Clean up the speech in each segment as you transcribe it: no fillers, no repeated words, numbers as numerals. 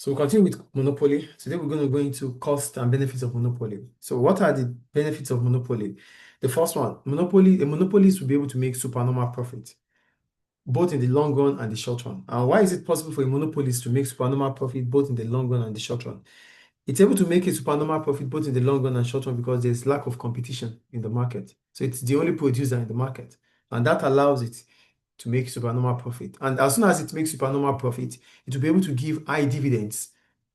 So we'll continue with monopoly. Today we're going to go into cost and benefits of monopoly. So what are the benefits of monopoly? The first one, a monopolist will be able to make supernormal profit, both in the long run and the short run. And why is it possible for a monopolist to make supernormal profit both in the long run and the short run? It's able to make a supernormal profit both in the long run and short run because there's lack of competition in the market. So it's the only producer in the market, and that allows it to make supernormal profit. And as soon as it makes supernormal profit, it will be able to give high dividends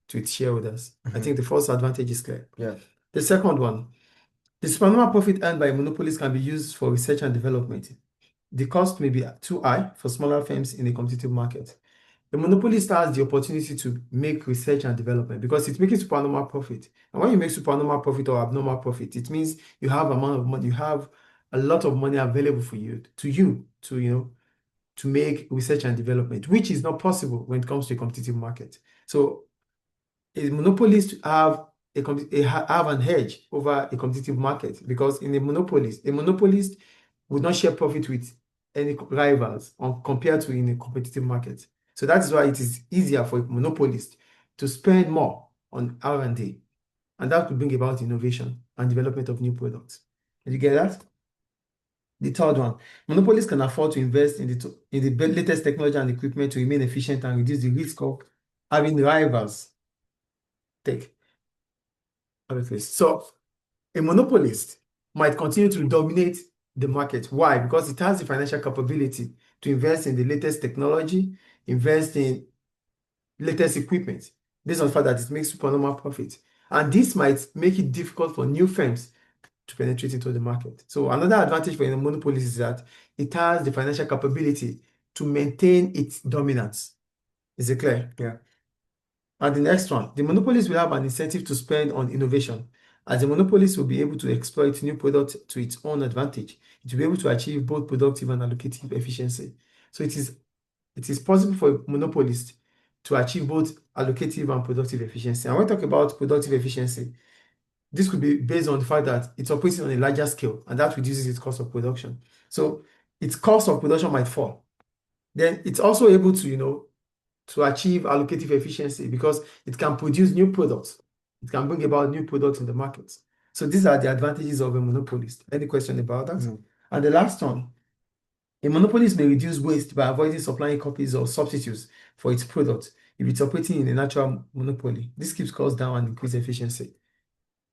to its shareholders. I think the first advantage is clear. Yeah. The second one, the supernormal profit earned by monopolies can be used for research and development. The cost may be too high for smaller firms in a competitive market. The monopolist has the opportunity to make research and development because it's making supernormal profit. And when you make supernormal profit or abnormal profit, it means you have amount of money, you have a lot of money available for you to make research and development, which is not possible when it comes to a competitive market. So a monopolist have an edge over a competitive market because in a monopolist would not share profit with any rivals compared to in a competitive market. So that is why it is easier for a monopolist to spend more on R&D, and that could bring about innovation and development of new products. Did you get that? The third one, monopolists can afford to invest in the latest technology and equipment to remain efficient and reduce the risk of having rivals take other place. So a monopolist might continue to dominate the market. Why? Because it has the financial capability to invest in the latest technology, invest in latest equipment, based on the fact that it makes supernormal profit. And this might make it difficult for new firms to penetrate into the market. So another advantage for a monopolist is that it has the financial capability to maintain its dominance. Is it clear? Yeah. And the next one, the monopolist will have an incentive to spend on innovation, as the monopolist will be able to exploit new products to its own advantage. It will be able to achieve both productive and allocative efficiency. So it is possible for a monopolist to achieve both allocative and productive efficiency. And when we talk about productive efficiency, this could be based on the fact that it's operating on a larger scale, and that reduces its cost of production. So its cost of production might fall. Then it's also able to achieve allocative efficiency because it can produce new products. It can bring about new products in the market. So these are the advantages of a monopolist. Any question about that? No. And the last one, a monopolist may reduce waste by avoiding supplying copies or substitutes for its products if it's operating in a natural monopoly. This keeps costs down and increases efficiency.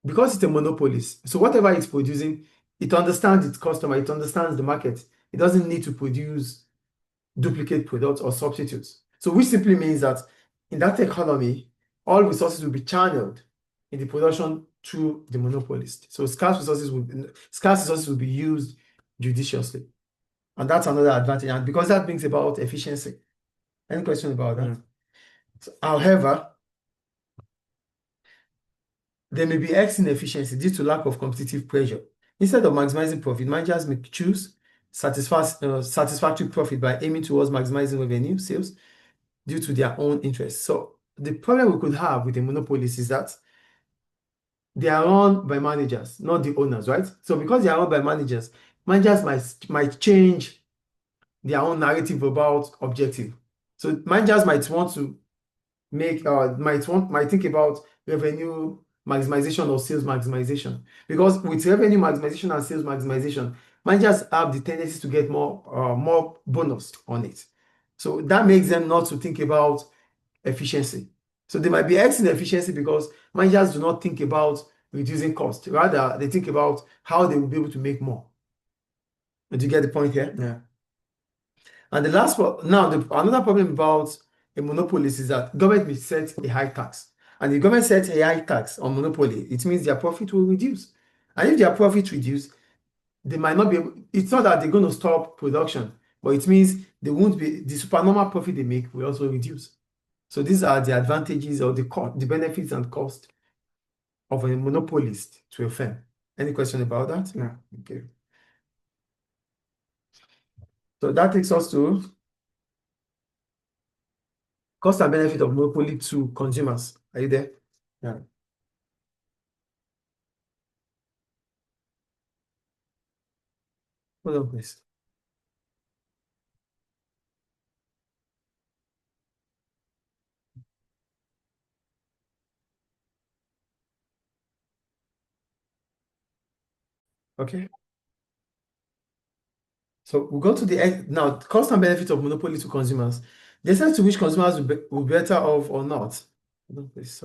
Because it's a monopolist, so whatever it's producing, it understands its customer, it understands the market. It doesn't need to produce duplicate products or substitutes. So which simply means that in that economy, all resources will be channeled in the production through the monopolist. So scarce resources will be used judiciously. And that's another advantage. And because that brings about efficiency. Any question about that? So, however, there may be inefficiency due to lack of competitive pressure. Instead of maximizing profit, managers may choose satisfactory profit by aiming towards maximizing revenue sales due to their own interests. So the problem we could have with the monopolies is that they are run by managers, not the owners, right? So because they are run by managers might change their own narrative about objective. So managers might want to might think about revenue maximization or sales maximization, because with revenue maximization and sales maximization, managers have the tendency to get more bonus on it. So that makes them not to think about efficiency. So they might be in efficiency because managers do not think about reducing cost. Rather, they think about how they will be able to make more. Do you get the point here? Yeah. And the last one, now another problem about a monopolist is that government will set a high tax. And if government sets a high tax on monopoly, it means their profit will reduce. And if their profit reduce, they might not be able, it's not that they're going to stop production, but it means they won't be, the supernormal profit they make will also reduce. So these are the advantages or the benefits and cost of a monopolist to a firm. Any question about that? No. Okay. So that takes us to cost and benefit of monopoly to consumers. Are you there? Yeah. Hold on, please. Okay. So we go to now cost and benefit of monopoly to consumers. The extent to which consumers will be better off or not. No, please,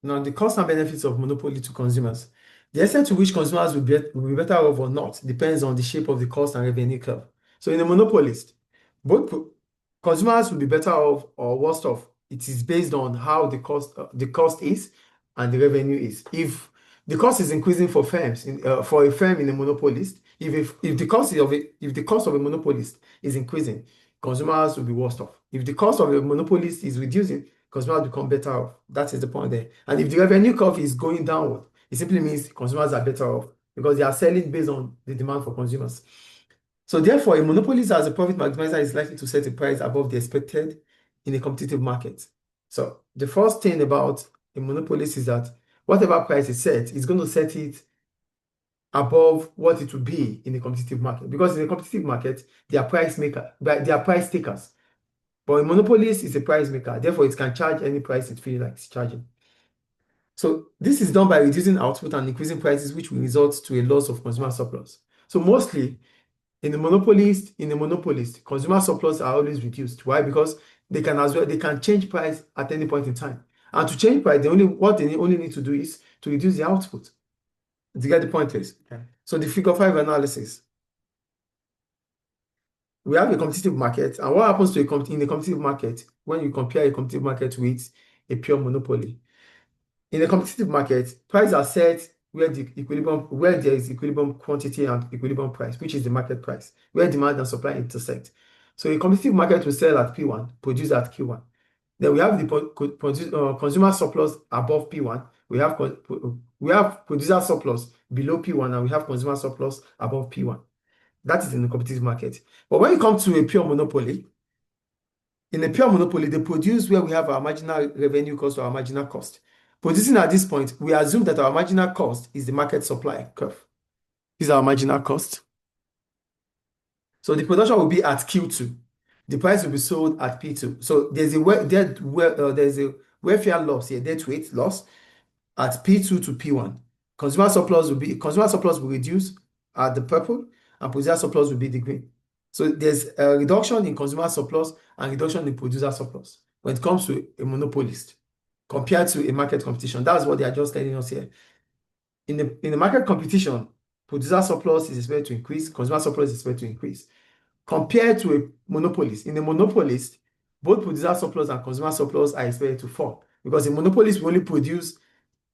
Now, the cost and benefits of monopoly to consumers. The extent to which consumers will be better off or not depends on the shape of the cost and revenue curve. So, in a monopolist, both consumers will be better off or worse off. It is based on how the cost is and the revenue is. If the cost is increasing for firms, for a firm in a monopolist, if the cost of a monopolist is increasing, consumers will be worse off. If the cost of a monopolist is reducing, consumers become better off. That is the point there. And if the revenue curve is going downward, it simply means consumers are better off because they are selling based on the demand for consumers. So therefore, a monopolist as a profit maximizer is likely to set a price above the expected in a competitive market. So the first thing about a monopolist is that whatever price is set, it's going to set it above what it would be in a competitive market. Because in a competitive market, they are price takers. But a monopolist is a price maker, therefore it can charge any price it feels like it's charging. So this is done by reducing output and increasing prices, which will result to a loss of consumer surplus. So mostly in a monopolist, consumer surplus are always reduced. Why? Because they can change price at any point in time. And to change price, what they only need to do is to reduce the output. Do you get the point, please? Okay. So the figure 5 analysis. We have a competitive market, and what happens in a competitive market when you compare a competitive market with a pure monopoly? In a competitive market, prices are set where there is equilibrium quantity and equilibrium price, which is the market price, where demand and supply intersect. So a competitive market will sell at P1, produce at Q1. Then we have the consumer surplus above P1. We have producer surplus below P1, and we have consumer surplus above P1. That is in the competitive market. But when it comes to a pure monopoly, in a pure monopoly, they produce where we have our marginal revenue cost or our marginal cost. Producing at this point, we assume that our marginal cost is the market supply curve. This is our marginal cost. So the production will be at Q2. The price will be sold at P2. So there's a welfare loss here, dead weight loss at P2 to P1. Consumer surplus will reduce at the purple, and producer surplus will be the green. So there's a reduction in consumer surplus and reduction in producer surplus when it comes to a monopolist compared to a market competition. That's what they are just telling us here. In the market competition, producer surplus is expected to increase, consumer surplus is expected to increase. Compared to a monopolist, in a monopolist, both producer surplus and consumer surplus are expected to fall because a monopolist will only produce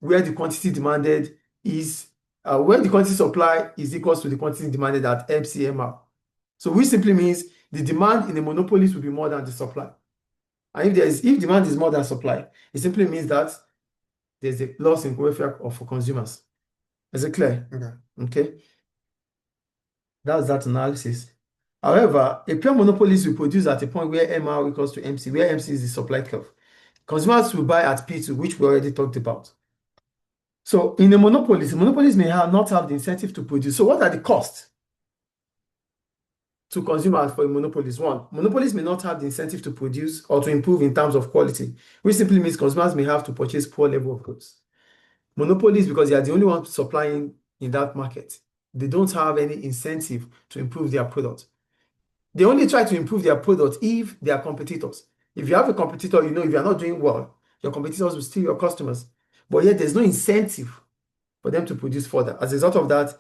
where the quantity demanded is where the quantity supply is equal to the quantity demanded at MCMR. So which simply means the demand in a monopolist will be more than the supply. And if demand is more than supply, it simply means that there's a loss in welfare for consumers. Is it clear? Okay. That's that analysis. However, a pure monopolist will produce at a point where MR equals to MC, where MC is the supply curve. Consumers will buy at P2, which we already talked about. So in a monopolist may not have the incentive to produce. So what are the costs to consumers for a monopolist? One, monopolists may not have the incentive to produce or to improve in terms of quality, which simply means consumers may have to purchase poor level of goods. Monopolists, because they are the only ones supplying in that market, they don't have any incentive to improve their product. They only try to improve their product if they are competitors. If you have a competitor, if you are not doing well, your competitors will steal your customers. But yet there's no incentive for them to produce further. As a result of that,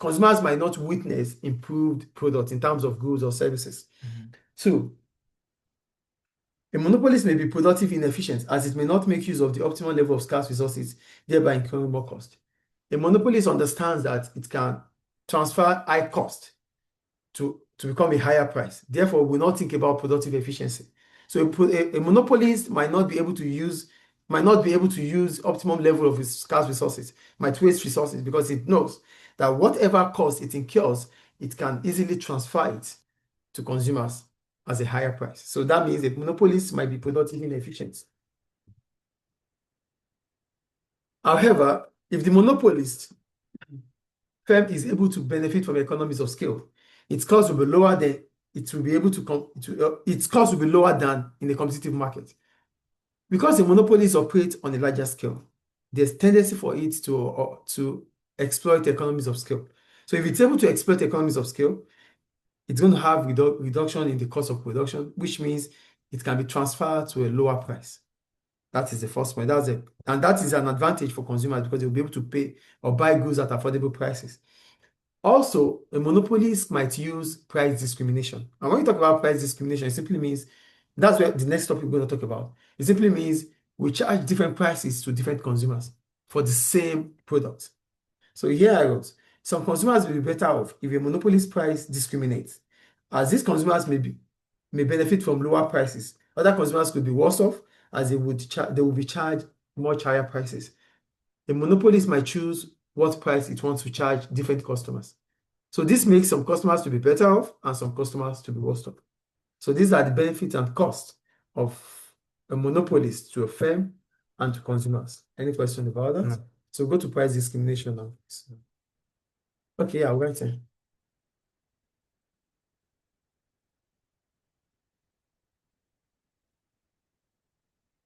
consumers might not witness improved products in terms of goods or services. Two, a monopolist may be productive inefficient as it may not make use of the optimal level of scarce resources, thereby incurring more cost. A monopolist understands that it can transfer high cost to become a higher price. Therefore, will not think about productive efficiency. So a monopolist might not be able to use optimum level of scarce resources, might waste resources because it knows that whatever cost it incurs, it can easily transfer it to consumers as a higher price. So that means a monopolist might be productive inefficient. However, if the monopolist firm is able to benefit from economies of scale, its cost will be lower than its cost will be lower than in a competitive market. because the monopolies operate on a larger scale, there's tendency for it to exploit economies of scale. So if it's able to exploit economies of scale, it's going to have reduction in the cost of production, which means it can be transferred to a lower price. That is the first point. And that is an advantage for consumers because they'll be able to pay or buy goods at affordable prices. Also, a monopolist might use price discrimination. And when you talk about price discrimination, it simply means that's where the next topic we're going to talk about. It simply means we charge different prices to different consumers for the same product. So here I wrote, some consumers will be better off if a monopolist price discriminates, as these consumers may benefit from lower prices. Other consumers could be worse off as they will be charged much higher prices. A monopolist might choose what price it wants to charge different customers. So this makes some customers to be better off and some customers to be worse off. So these are the benefits and costs of a monopolist to a firm and to consumers. Any question about that? No. So go to price discrimination now. Okay, I'll write it.